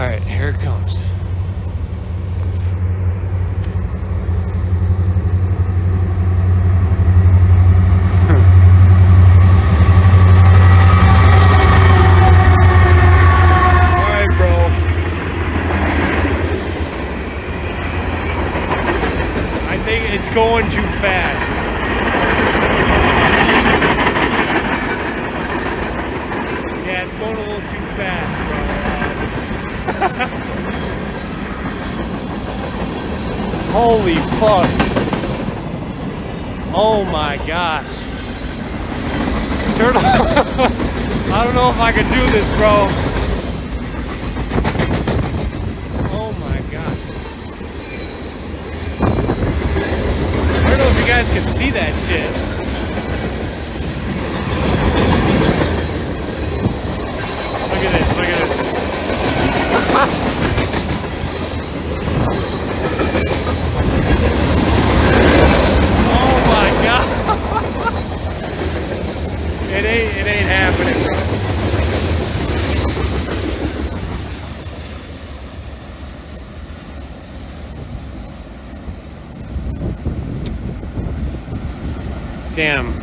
Alright, here it comes. Alright, bro. I think it's going too fast. Yeah, it's going a little too fast, bro. Holy fuck. Oh my gosh. Turn off. I don't know if I can do this, bro. Oh my gosh. I don't know if you guys can see that shit. Look at this, look at this. Oh my god. It ain't happening, bro. Damn.